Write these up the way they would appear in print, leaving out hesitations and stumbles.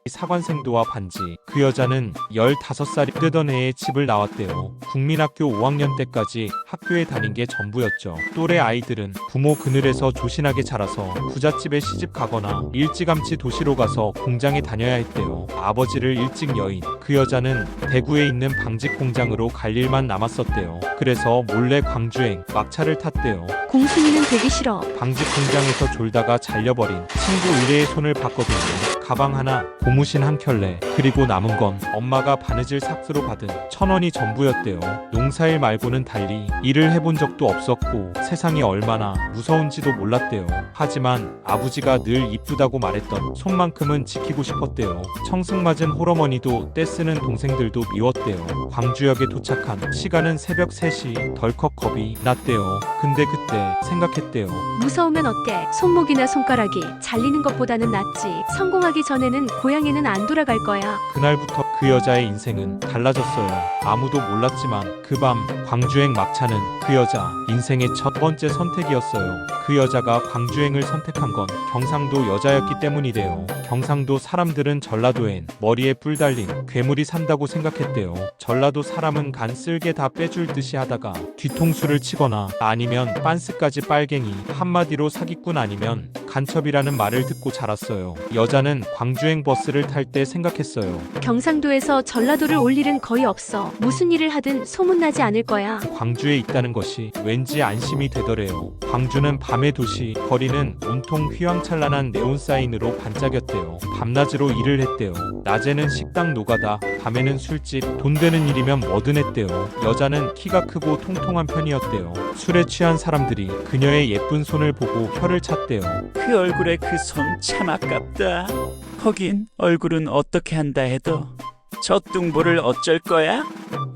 사관생도와 반지. 그 여자는 15살이 되던 해에 집을 나왔대요. 국민학교 5학년 때까지 학교에 다닌 게 전부였죠. 또래 아이들은 부모 그늘에서 조신하게 자라서 부잣집에 시집 가거나 일찌감치 도시로 가서 공장에 다녀야 했대요. 아버지를 일찍 여인. 그 여자는 대구에 있는 방직 공장으로 갈 일만 남았었대요. 그래서 몰래 광주행 막차를 탔대요. 공순이는 되기 싫어. 방직 공장에서 졸다가 잘려버린 친구 의뢰의 손을 봤거든요. 가방 하나, 고무신 한 켤레, 그리고 남은 건 엄마가 바느질 삭스로 받은 1,000원이 전부였대요. 농사일 말고는 달리 일을 해본 적도 없었고 세상이 얼마나 무서운지도 몰랐대요. 하지만 아버지가 늘 이쁘다고 말했던 손만큼은 지키고 싶었대요. 청승맞은 홀어머니도 떼쓰는 동생들도 미웠대요. 광주역에 도착한 시간은 새벽 3시. 덜컥 겁이 났대요. 근데 그때 생각했대요. 무서우면 어때? 손목이나 손가락이 잘리는 것보다는 낫지. 성공하기 전에는 고향에는 안 돌아갈 거야. 그날부터 그 여자의 인생은 달라졌어요. 아무도 몰랐지만 그 밤 광주행 막차는 그 여자 인생의 첫 번째 선택이었어요. 그 여자가 광주행을 선택한 건 경상도 여자였기 때문이래요. 경상도 사람들은 전라도엔 머리에 뿔 달린 괴물이 산다고 생각했대요. 전라도 사람은 간 쓸개 다 빼줄 듯이 하다가 뒤통수를 치거나 아니면 빤스까지 빨갱이, 한마디로 사기꾼 아니면 간첩이라는 말을 듣고 자랐어요. 여자는 광주행 버스를 탈 때 생각했어요. 경상도에서 전라도를 올 일은 거의 없어. 무슨 일을 하든 소문나지 않을 거야. 광주에 있다는 것이 왠지 안심이 되더래요. 광주는 밤의 도시, 거리는 온통 휘황찬란한 네온사인으로 반짝였대요. 밤낮으로 일을 했대요. 낮에는 식당 노가다, 밤에는 술집, 돈 되는 일이면 뭐든 했대요. 여자는 키가 크고 통통한 편이었대요. 술에 취한 사람들이 그녀의 예쁜 손을 보고 혀를 찼대요. 그 얼굴에 그 손 참 아깝다. 거긴 얼굴은 어떻게 한다 해도 저 뚱보를 어쩔 거야?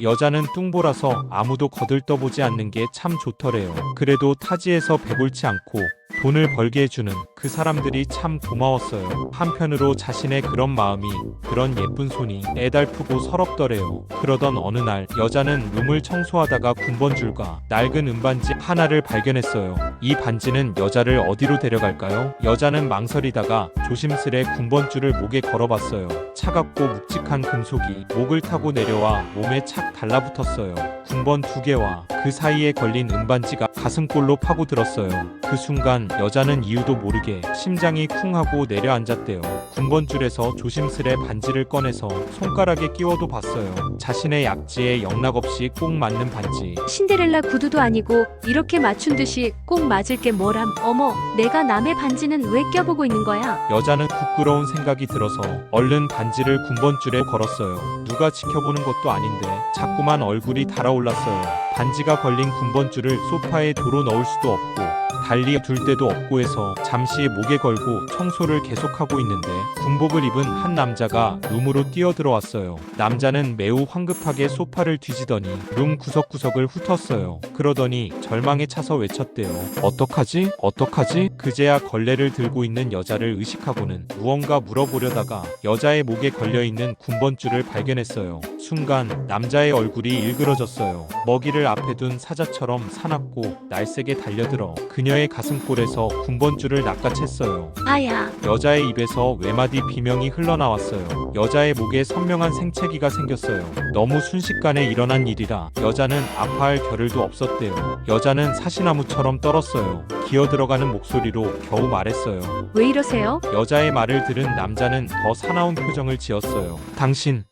여자는 뚱보라서 아무도 거들떠보지 않는 게 참 좋더래요. 그래도 타지에서 배골치 않고 돈을 벌게 해주는 그 사람들이 참 고마웠어요. 한편으로 자신의 그런 마음이, 그런 예쁜 손이 애달프고 서럽더래요. 그러던 어느 날 여자는 룸을 청소하다가 군번줄과 낡은 은반지 하나를 발견했어요. 이 반지는 여자를 어디로 데려갈까요? 여자는 망설이다가 조심스레 군번줄을 목에 걸어봤어요. 차갑고 묵직한 금속이 목을 타고 내려와 몸에 착 달라붙었어요. 군번 2개와 그 사이에 걸린 은반지가 가슴골로 파고들었어요. 그 순간 여자는 이유도 모르게 심장이 쿵 하고 내려앉았대요. 군번줄에서 조심스레 반지를 꺼내서 손가락에 끼워도 봤어요. 자신의 약지에 영락없이 꼭 맞는 반지. 신데렐라 구두도 아니고 이렇게 맞춘 듯이 꼭 맞을 게 뭐람. 어머, 내가 남의 반지는 왜 껴보고 있는 거야? 여자는 부끄러운 생각이 들어서 얼른 반지를 군번줄에 걸었어요. 누가 지켜보는 것도 아닌데 자꾸만 얼굴이 달아올랐어요. 반지가 걸린 군번줄을 소파에 도로 넣을 수도 없고 달리 둘 데도 없고 해서 잠시 목에 걸고 청소를 계속하고 있는데 군복을 입은 한 남자가 룸으로 뛰어들어왔어요. 남자는 매우 황급하게 소파를 뒤지더니 룸 구석구석을 훑었어요. 그러더니 절망에 차서 외쳤대요. 어떡하지? 어떡하지? 그제야 걸레를 들고 있는 여자를 의식하고는 무언가 물어보려다가 여자의 목에 걸려있는 군번줄을 발견했어요. 순간 남자의 얼굴이 일그러졌어요. 먹이를 앞에 둔 사자처럼 사납고 날쌔게 달려들어 그녀의 가슴골에서 군번줄을 낚아챘어요. 아야. 여자의 입에서 외마디 비명이 흘러나왔어요. 여자의 목에 선명한 생채기가 생겼어요. 너무 순식간에 일어난 일이라 여자는 아파할 겨를도 없었대요. 여자는 사시나무처럼 떨었어요. 기어들어가는 목소리로 겨우 말했어요. 왜 이러세요? 여자의 말을 들은 남자는 더 사나운 표정을 지었어요. 당신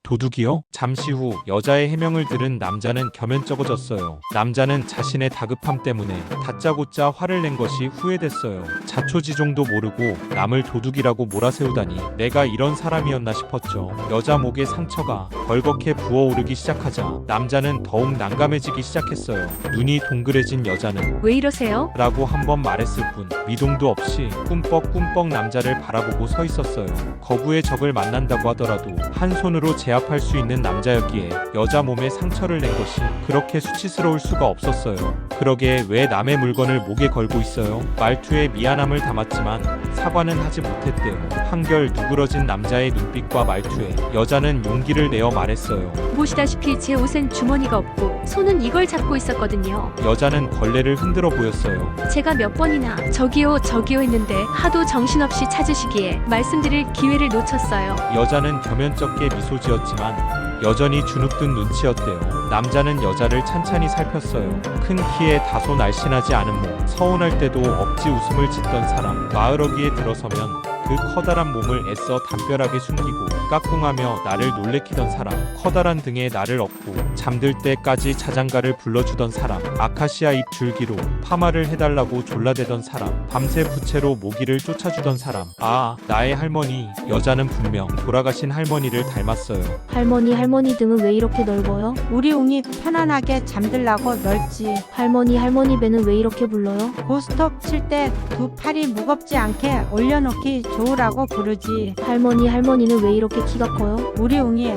도둑이요? 잠시 후 여자의 해명을 들은 남자는 겸연쩍어졌어요. 남자는 자신의 다급함 때문에 다짜고짜 화를 낸 것이 후회됐어요. 자초지종도 모르고 남을 도둑이라고 몰아세우다니 내가 이런 사람이었나 싶었죠. 여자 목에 상처가 벌겋게 부어오르기 시작하자 남자는 더욱 난감해지기 시작했어요. 눈이 동그래진 여자는 왜 이러세요? 라고 한 번 말했을 뿐 미동도 없이 꿈뻑꿈뻑 남자를 바라보고 서 있었어요. 거부의 적을 만난다고 하더라도 한 손으로 제압할 수 있는 남자였기에 여자 몸에 상처를 낸 것이 그렇게 수치스러울 수가 없었어요. 그러게 왜 남의 물건을 목에 걸고 있어요? 말투에 미안함을 담았지만 사과는 하지 못했대요. 한결 누그러진 남자의 눈빛과 말투에 여자는 용기를 내어 말했어요. 보시다시피 제 옷엔 주머니가 없고 손은 이걸 잡고 있었거든요. 여자는 걸레를 흔들어 보였어요. 제가 몇 번이나 저기요 저기요 했는데 하도 정신없이 찾으시기에 말씀드릴 기회를 놓쳤어요. 여자는 겸연쩍게 미소 지었지만 여전히 주눅든 눈치였대요. 남자는 여자를 찬찬히 살폈어요. 큰 키에 다소 날씬하지 않은 몸, 서운할 때도 억지 웃음을 짓던 사람, 마을어귀에 들어서면 그 커다란 몸을 애써 담벼락에 숨기고 까꿍하며 나를 놀래키던 사람, 커다란 등에 나를 업고 잠들 때까지 자장가를 불러주던 사람, 아카시아 잎 줄기로 파마를 해달라고 졸라대던 사람, 밤새 부채로 모기를 쫓아주던 사람. 아, 나의 할머니. 여자는 분명 돌아가신 할머니를 닮았어요. 할머니 등은 왜 이렇게 넓어요? 우리 웅이 편안하게 잠들라고 넓지. 할머니 배는 왜 이렇게 불러요? 고스톱 칠 때 두 팔이 무겁지 않게 올려놓기 좋으라고 부르지. 할머니는 왜 이렇게 키가 커요? 우리 웅이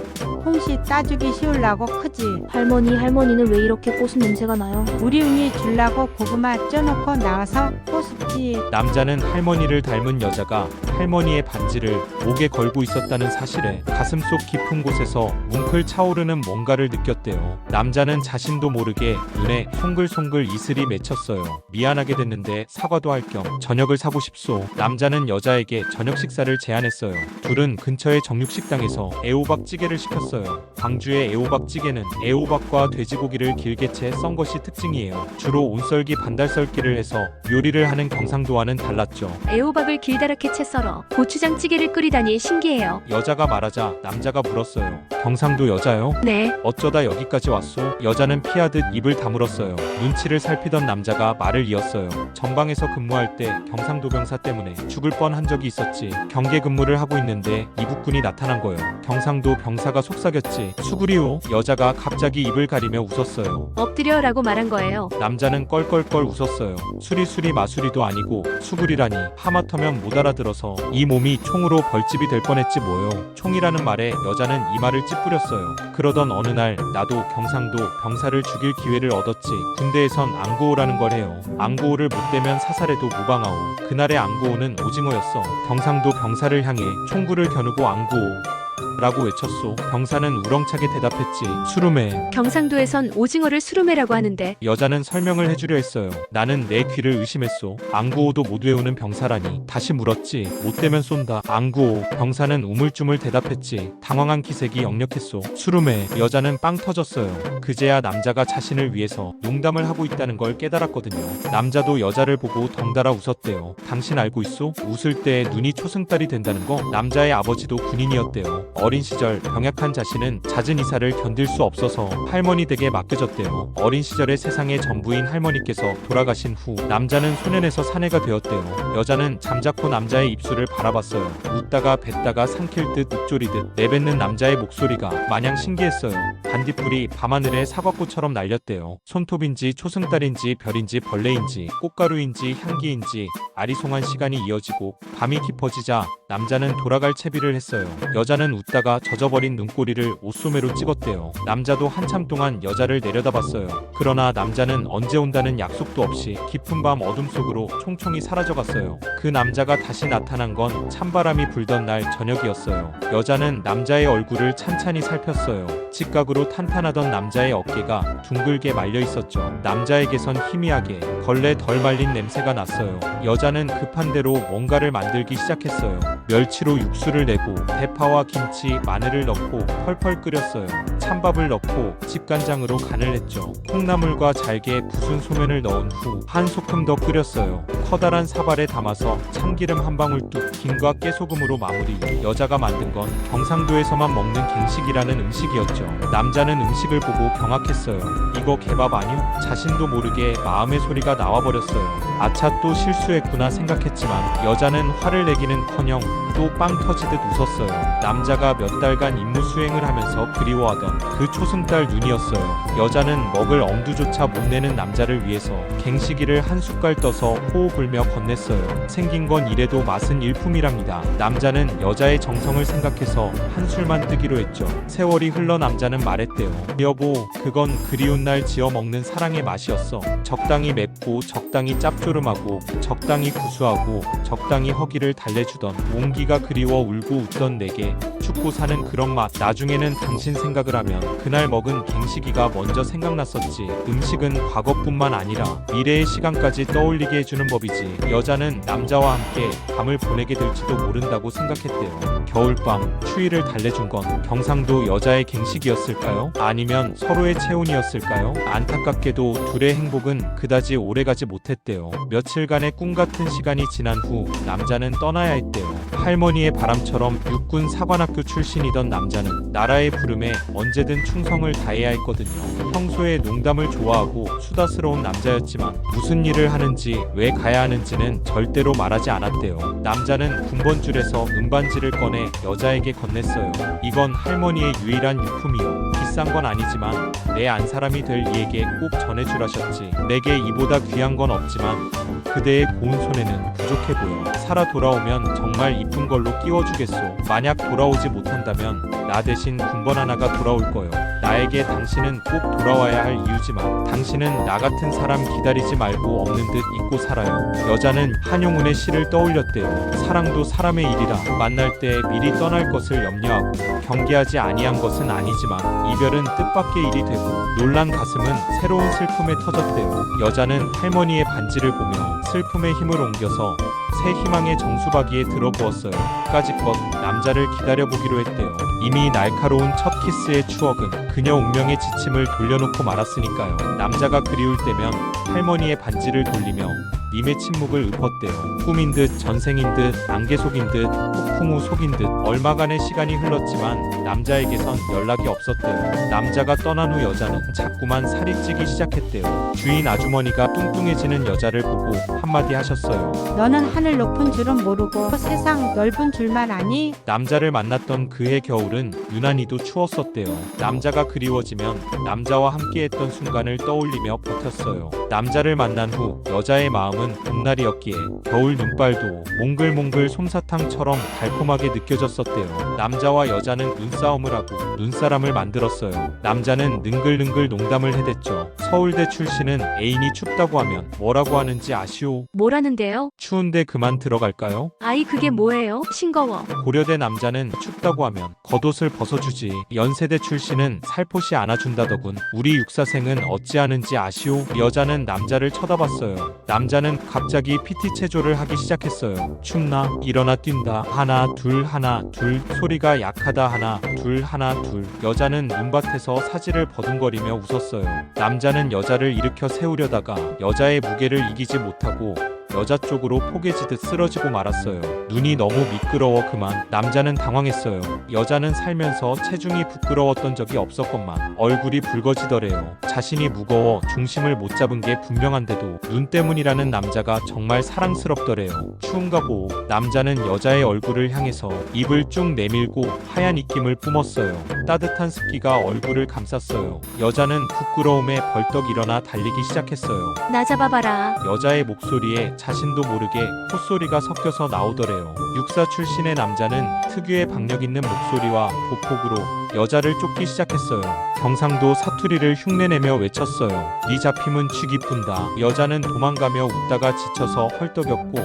홍시 따주기 쉬우려고 크지. 할머니는 왜 이렇게 꽃은 냄새가 나요? 우리 웅이 줄라고 고구마 쪄놓고 나와서 꼬습지. 남자는 할머니를 닮은 여자가 할머니의 반지를 목에 걸고 있었다는 사실에 가슴속 깊은 곳에서 뭉클 차오르는 뭔가를 느꼈대요. 남자는 자신도 모르게 눈에 송글송글 이슬이 맺혔어요. 미안하게 됐는데 사과도 할 겸 저녁을 사고 싶소. 남자는 여자에게 저녁 식사를 제안했어요. 둘은 근처의 정육식당에서 애호박찌개를 시켰어요. 광주의 애호박찌개는 애호박과 돼지고기를 길게 채 썬 것이 특징이에요. 주로 온썰기 반달썰기를 해서 요리를 하는 경상도와는 달랐죠. 애호박을 길다랗게 채 썰어 고추장찌개를 끓이다니 신기해요. 여자가 말하자 남자가 물었어요. 경상도 여자요? 네. 어쩌다 여기까지 왔소? 여자는 피하듯 입을 다물었어요. 눈치를 살피던 남자가 말을 이었어요. 전방에서 근무할 때 경상도 병사 때문에 죽을 뻔한 적이 있었지. 경계 근무를 하고 있는데 이북군이 나타난 거요. 경상도 병사가 속삭였지. 수구리오. 여자가 갑자기 입을 가리며 웃었어요. 엎드려라고 말한 거예요. 남자는 껄껄껄 웃었어요. 수리수리 마수리도 아니고 수구리라니. 하마터면 못 알아들어서 이 몸이 총으로 벌집이 될 뻔했지 뭐요. 총이라는 말에 여자는 이 말을 찌푸렸어요. 그러던 어느 날 나도 경상도 병사를 죽일 기회를 얻었지. 군대에선 앙구호라는 걸 해요. 앙구호를 못 대면 사살해도 무방하오. 그날의 앙구호는 오징어였어. 경상도 병사를 향해 총구를 겨누고 앙구호 라고 외쳤소. 병사는 우렁차게 대답했지. 수루메. 경상도에선 오징어를 수루메라고 하는데 여자는 설명을 해주려 했어요. 나는 내 귀를 의심했소. 앙구호도 못 외우는 병사라니. 다시 물었지. 못 되면 쏜다. 앙구호. 병사는 우물쭈물 대답했지. 당황한 기색이 역력했소. 수루메. 여자는 빵 터졌어요. 그제야 남자가 자신을 위해서 농담을 하고 있다는 걸 깨달았거든요. 남자도 여자를 보고 덩달아 웃었대요. 당신 알고 있소? 웃을 때 눈이 초승달이 된다는 거? 남자의 아버지도 군인이었대요. 어린 시절 병약한 자신은 잦은 이사를 견딜 수 없어서 할머니 댁에 맡겨졌대요. 어린 시절의 세상의 전부인 할머니께서 돌아가신 후 남자는 소년에서 사내가 되었대요. 여자는 잠자코 남자의 입술을 바라봤어요. 웃다가 뱉다가 삼킬 듯 읊조리듯 내뱉는 남자의 목소리가 마냥 신기했어요. 반딧불이 밤하늘에 사과꽃처럼 날렸대요. 손톱인지 초승달인지 별인지 벌레인지 꽃가루인지 향기인지 아리송한 시간이 이어지고 밤이 깊어지자 남자는 돌아갈 채비를 했어요. 여자는 웃다가 젖어버린 눈꼬리를 옷소매로 찍었대요. 남자도 한참 동안 여자를 내려다봤어요. 그러나 남자는 언제 온다는 약속도 없이 깊은 밤 어둠 속으로 총총히 사라져갔어요. 그 남자가 다시 나타난 건 찬바람이 불던 날 저녁이었어요. 여자는 남자의 얼굴을 찬찬히 살폈어요. 직각으로 탄탄하던 남자의 어깨가 둥글게 말려 있었죠. 남자에게선 희미하게 걸레 덜 말린 냄새가 났어요. 여자는 급한 대로 뭔가를 만들기 시작했어요. 멸치로 육수를 내고 대파와 김치, 마늘을 넣고 펄펄 끓였어요. 찬밥을 넣고 집간장으로 간을 했죠. 콩나물과 잘게 부순 소면을 넣은 후 한 소끔 더 끓였어요. 커다란 사발에 담아서 참기름 한 방울 뚝, 김과 깨소금으로 마무리. 여자가 만든 건 경상도에서만 먹는 갱식이라는 음식이었죠. 남자는 음식을 보고 경악했어요. 이거 개밥 아니요? 자신도 모르게 마음의 소리가 나와버렸어요. 아차 또 실수했구나 생각했지만 여자는 화를 내기는커녕 또 빵 터지듯 웃었어요. 남자가 몇 달간 임무 수행을 하면서 그리워하던 그 초승달 눈이었어요. 여자는 먹을 엄두조차 못 내는 남자를 위해서 갱식이를 한 숟갈 떠서 호호 불며 건넸어요. 생긴 건 이래도 맛은 일품이랍니다. 남자는 여자의 정성을 생각해서 한술만 뜨기로 했죠. 세월이 흘러 남자는 말했대요. 여보, 그건 그리운 날 지어 먹는 사랑의 맛이었어. 적당히 맵고 적당히 짭조름하고 적당히 구수하고 적당히 허기를 달래주던 온기가 그리워 울고 웃던 내게 죽고 사는 그런 맛. 나중에는 당신 생각을 하면 그날 먹은 갱식이가 먼저 생각났었지. 음식은 과거뿐만 아니라 미래의 시간까지 떠올리게 해주는 법이지. 여자는 남자와 함께 밤을 보내게 될지도 모른다고 생각했대요. 겨울밤 추위를 달래준 건 경상도 여자의 갱식이었을까요? 아니면 서로의 체온이었을까요? 안타깝게도 둘의 행복은 그다지 오래가지 못했대요. 며칠간의 꿈같은 시간이 지난 후 남자는 떠나야 했대요. 할머니의 바람처럼 육군 사관학교 출신이던 남자는 나라의 부름에 언제든 충성을 다해야 했거든요. 평소에 농담을 좋아하고 수다스러운 남자였지만 무슨 일을 하는지 왜 가야 하는지는 절대로 말하지 않았대요. 남자는 군번줄에서 은반지를 꺼내 여자에게 건넸어요. 이건 할머니의 유일한 유품이요. 비싼 건 아니지만 내 안사람이 될 이에게 꼭 전해주라셨지. 내게 이보다 귀한 건 없지만 그대의 고운 손에는 부족해 보여. 살아 돌아오면 정말 이쁜 걸로 끼워주겠소. 만약 돌아오지 못한다면 나 대신 군번 하나가 돌아올 거요. 나에게 당신은 꼭 돌아와야 할 이유지만 당신은 나 같은 사람 기다리지 말고 없는 듯 잊고 살아요. 여자는 한용운의 시를 떠올렸대요. 사랑도 사람의 일이라. 만날 때 미리 떠날 것을 염려하고 경계하지 아니한 것은 아니지만 이별은 뜻밖의 일이 되고 놀란 가슴은 새로운 슬픔에 터졌대요. 여자는 할머니의 반지를 보며 슬픔의 힘을 옮겨서 새 희망의 정수박이에 들어부었어요. 까짓것 남자를 기다려보기로 했대요. 이미 날카로운 첫 키스의 추억은 그녀 운명의 지침을 돌려놓고 말았으니까요. 남자가 그리울 때면 할머니의 반지를 돌리며 님의 침묵을 읊었대요. 꿈인 듯 전생인 듯 안개 속인 듯 폭풍 후 속인 듯 얼마간의 시간이 흘렀지만 남자에게선 연락이 없었대요. 남자가 떠난 후 여자는 자꾸만 살이 찌기 시작했대요. 주인 아주머니가 뚱뚱해지는 여자를 보고 한마디 하셨어요. 너는 하늘 높은 줄은 모르고 세상 넓은 줄만 아니? 남자를 만났던 그해 겨울은 유난히도 추웠었대요. 남자가 그리워지면 남자와 함께했던 순간을 떠올리며 버텼어요. 남자를 만난 후 여자의 마음은 봄날이었기에 겨울 눈발도 몽글몽글 솜사탕처럼 달콤하게 느껴졌었대요. 남자와 여자는 눈싸움을 하고 눈사람을 만들었어요. 남자는 능글능글 농담을 해댔죠. 서울대 출신은 애인이 춥다고 하면 뭐라고 하는지 아시오? 뭐라는데요? 추운데 그만 들어갈까요? 아이 그게 뭐예요? 싱거워. 고려대 남자는 춥다고 하면 겉옷을 벗어주지. 연세대 출신은 살포시 안아준다더군. 우리 육사생은 어찌하는지 아시오? 여자는 남자를 쳐다봤어요. 남자는 갑자기 PT 체조를 하기 시작했어요. 춥나? 일어나 뛴다. 하나 둘 하나 둘. 소리가 약하다. 하나 둘 하나 둘. 여자는 눈밭에서 사지를 버둥거리며 웃었어요. 남자는 여자를 일으켜 세우려다가 여자의 무게를 이기지 못하고 여자 쪽으로 포개지듯 쓰러지고 말았어요. 눈이 너무 미끄러워 그만. 남자는 당황했어요. 여자는 살면서 체중이 부끄러웠던 적이 없었건만 얼굴이 붉어지더래요. 자신이 무거워 중심을 못 잡은 게 분명한데도 눈 때문이라는 남자가 정말 사랑스럽더래요. 추운가 보. 남자는 여자의 얼굴을 향해서 입을 쭉 내밀고 하얀 입김을 뿜었어요. 따뜻한 습기가 얼굴을 감쌌어요. 여자는 부끄러움에 벌떡 일어나 달리기 시작했어요. 나 잡아봐라. 여자의 목소리에 자신도 모르게 콧소리가 섞여서 나오더래요. 육사 출신의 남자는 특유의 박력 있는 목소리와 보폭으로 여자를 쫓기 시작했어요. 경상도 사투리를 흉내내며 외쳤어요. 네 잡힘은 쥐기 푼다. 여자는 도망가며 웃다가 지쳐서 헐떡였고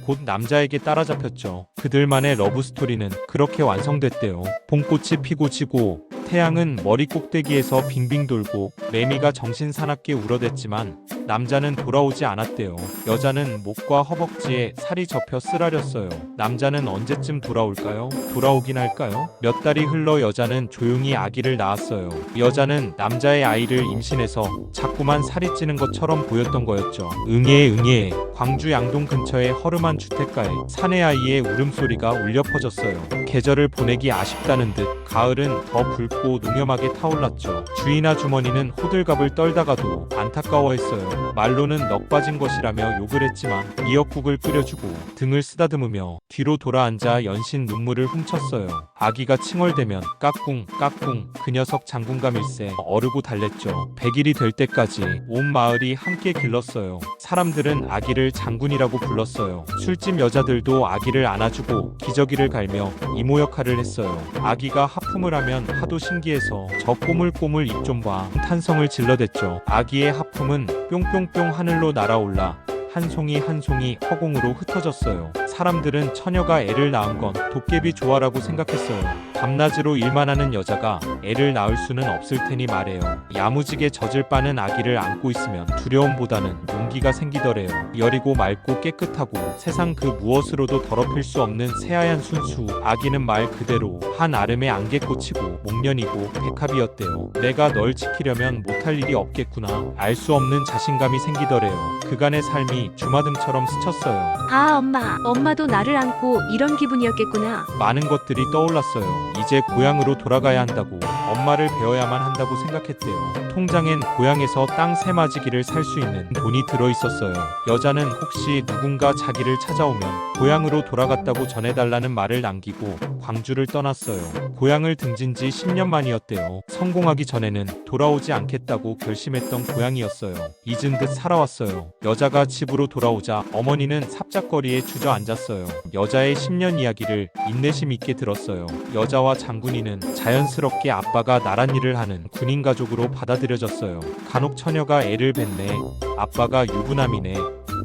곧 남자에게 따라잡혔죠. 그들만의 러브스토리는 그렇게 완성됐대요. 봄꽃이 피고 지고 태양은 머리 꼭대기에서 빙빙 돌고 매미가 정신사납게 울어댔지만 남자는 돌아오지 않았대요. 여자는 목과 허벅지에 살이 접혀 쓰라렸어요. 남자는 언제쯤 돌아올까요? 돌아오긴 할까요? 몇 달이 흘러 여자는 조용히 아기를 낳았어요. 여자는 남자의 아이를 임신해서 자꾸만 살이 찌는 것처럼 보였던 거였죠. 응애 광주 양동 근처의 허름한 주택가에 사내 아이의 울음소리가 울려 퍼졌어요. 계절을 보내기 아쉽다는 듯 가을은 더 붉고 농염하게 타올랐죠. 주인 아주머니는 호들갑을 떨다가도 안 안타까워했어요. 말로는 넋 빠진 것이라며 욕을 했지만 미역국을 끓여주고 등을 쓰다듬으며 뒤로 돌아앉아 연신 눈물을 훔쳤어요. 아기가 칭얼대면 까꿍 까꿍 그 녀석 장군감일세 어르고 달랬죠. 100일이 될 때까지 온 마을이 함께 길렀어요. 사람들은 아기를 장군이라고 불렀어요. 술집 여자들도 아기를 안아주고 기저귀를 갈며 이모 역할을 했어요. 아기가 하품을 하면 하도 신기해서 저 꼬물꼬물 입 좀 봐 탄성을 질러댔죠. 아기의 하품은 뿅뿅뿅 하늘로 날아올라 한 송이 한 송이 허공으로 흩어졌어요. 사람들은 처녀가 애를 낳은 건 도깨비 조화라고 생각했어요. 밤낮으로 일만 하는 여자가 애를 낳을 수는 없을 테니 말해요. 야무지게 젖을 빠는 아기를 안고 있으면 두려움보다는 용기가 생기더래요. 여리고 맑고 깨끗하고 세상 그 무엇으로도 더럽힐 수 없는 새하얀 순수. 아기는 말 그대로 한 아름의 안개꽃이고 목련이고 백합이었대요. 내가 널 지키려면 못할 일이 없겠구나. 알 수 없는 자신감이 생기더래요. 그간의 삶이 주마등처럼 스쳤어요. 아, 엄마도 나를 안고 이런 기분이었겠구나. 많은 것들이 떠올랐어요. 이제 고향으로 돌아가야 한다고, 엄마를 배워야만 한다고 생각했대요. 통장엔 고향에서 땅 3마지기를 살 수 있는 돈이 들어있었어요. 여자는 혹시 누군가 자기를 찾아오면 고향으로 돌아갔다고 전해달라는 말을 남기고 광주를 떠났어요. 고향을 등진 지 10년 만이었대요. 성공하기 전에는 돌아오지 않겠다고 결심했던 고향이었어요. 잊은 듯 살아왔어요. 여자가 집으로 돌아오자 어머니는 삽작거리에 주저앉았어요. 여자의 10년 이야기를 인내심 있게 들었어요. 여자와 장군이는 자연스럽게 아빠가 나란 일을 하는 군인 가족으로 받아들여졌어요. 간혹 처녀가 애를 뱄네. 아빠가 유부남이네.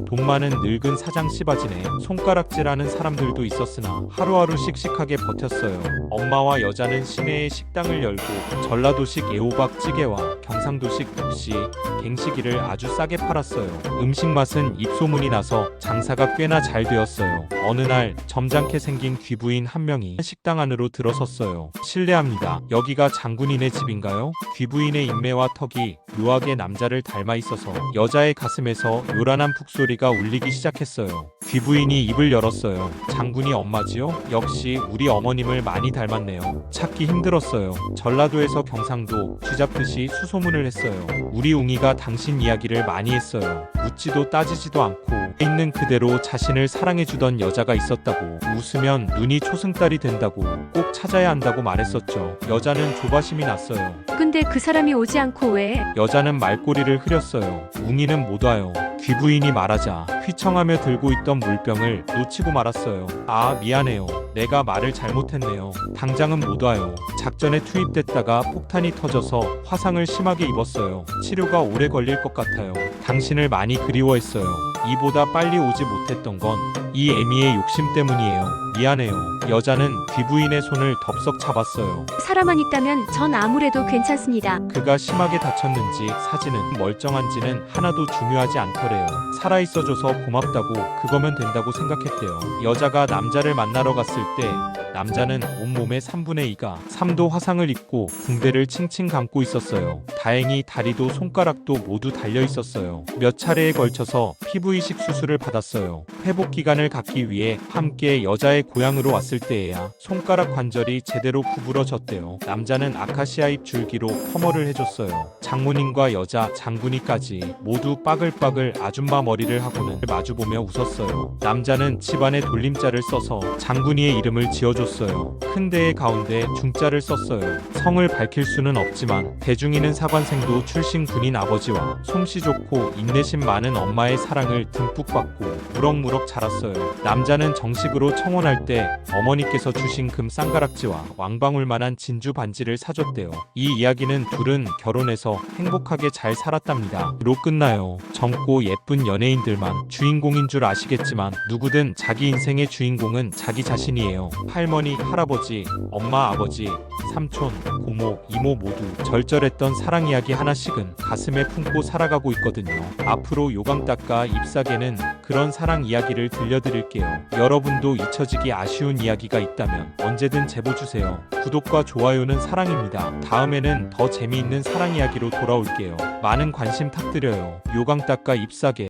돈 많은 늙은 사장 씨바지네. 손가락질하는 사람들도 있었으나 하루하루 씩씩하게 버텼어요. 엄마와 여자는 시내에 식당을 열고 전라도식 애호박 찌개와 경상도식 국시, 갱식이를 아주 싸게 팔았어요. 음식 맛은 입소문이 나서 장사가 꽤나 잘 되었어요. 어느 날 점잖게 생긴 귀부인 한 명이 식당 안으로 들어섰어요. 실례합니다. 여기가 장군이네 집인가요? 귀부인의 인매와 턱이 묘하게 남자를 닮아 있어서 여자의 가슴에서 요란한 북소리가 울리기 시작했어요. 귀부인이 입을 열었어요. 장군이 엄마지요? 역시 우리 어머님을 많이 닮았네요. 찾기 힘들었어요. 전라도에서 경상도 쥐잡듯이 수소문을 했어요. 우리 웅이가 당신 이야기를 많이 했어요. 묻지도 따지지도 않고 있는 그대로 자신을 사랑해주던 여자가 있었다고. 웃으면 눈이 초승달이 된다고, 꼭 찾아야 한다고 말했었죠. 여자는 조바심이 났어요. 근데 그 사람이 오지 않고 왜? 여자는 말꼬리를 흐렸어요. 웅이는 못 와요. 귀부인이 말하자 휘청하며 들고 있던 물병을 놓치고 말았어요. 아, 미안해요. 내가 말을 잘못했네요. 당장은 못 와요. 작전에 투입됐다가 폭탄이 터져서 화상을 심하게 입었어요. 치료가 오래 걸릴 것 같아요. 당신을 많이 그리워했어요. 이보다 빨리 오지 못했던 건 이 애미의 욕심 때문이에요. 미안해요. 여자는 귀부인의 손을 덥석 잡았어요. 사람만 있다면 전 아무래도 괜찮습니다. 그가 심하게 다쳤는지 사진은 멀쩡한지는 하나도 중요하지 않더래요. 살아있어줘서 고맙다고, 그거면 된다고 생각했대요. 여자가 남자를 만나러 갔을 때 남자는 온몸의 3분의 2가 3도 화상을 입고 붕대를 칭칭 감고 있었어요. 다행히 다리도 손가락도 모두 달려 있었어요. 몇 차례에 걸쳐서 피부 이식 수술을 받았어요. 회복 기간을 갖기 위해 함께 여자의 고향으로 왔을 때에야 손가락 관절이 제대로 구부러졌대요. 남자는 아카시아 잎 줄기로 펌어를 해줬어요. 장모님과 여자 장군이까지 모두 빠글빠글 아줌마 머리를 하고는 마주보며 웃었어요. 남자는 집안에 돌림자를 써서 장군이의 이름을 지어줬어요. 큰 대의 가운데 중자를 썼어요. 성을 밝힐 수는 없지만 대중이는 사관생도 출신 군인 아버지와 솜씨 좋고 인내심 많은 엄마의 사랑을 듬뿍 받고 무럭무럭 자랐어요. 남자는 정식으로 청혼할 때 어머니께서 주신 금 쌍가락지와 왕방울만한 진주 반지를 사줬대요. 이 이야기는 둘은 결혼해서 행복하게 잘 살았답니다. 로 끝나요. 젊고 예쁜 연예인들만 주인공인 줄 아시겠지만 누구든 자기 인생의 주인공은 자기 자신이에요. 할머니, 할아버지, 엄마, 아버지, 삼촌, 고모, 이모 모두 절절했던 사랑 이야기 하나씩은 가슴에 품고 살아가고 있거든요. 앞으로 요강닦아 잎사귀는 그런 사랑 이야기를 들려드릴게요. 여러분도 잊혀지기 아쉬운 이야기가 있다면 언제든 제보주세요. 구독과 좋아요는 사랑입니다. 다음에는 더 재미있는 사랑 이야기로 돌아올게요. 많은 관심 탁드려요. 요강닦아 잎사귀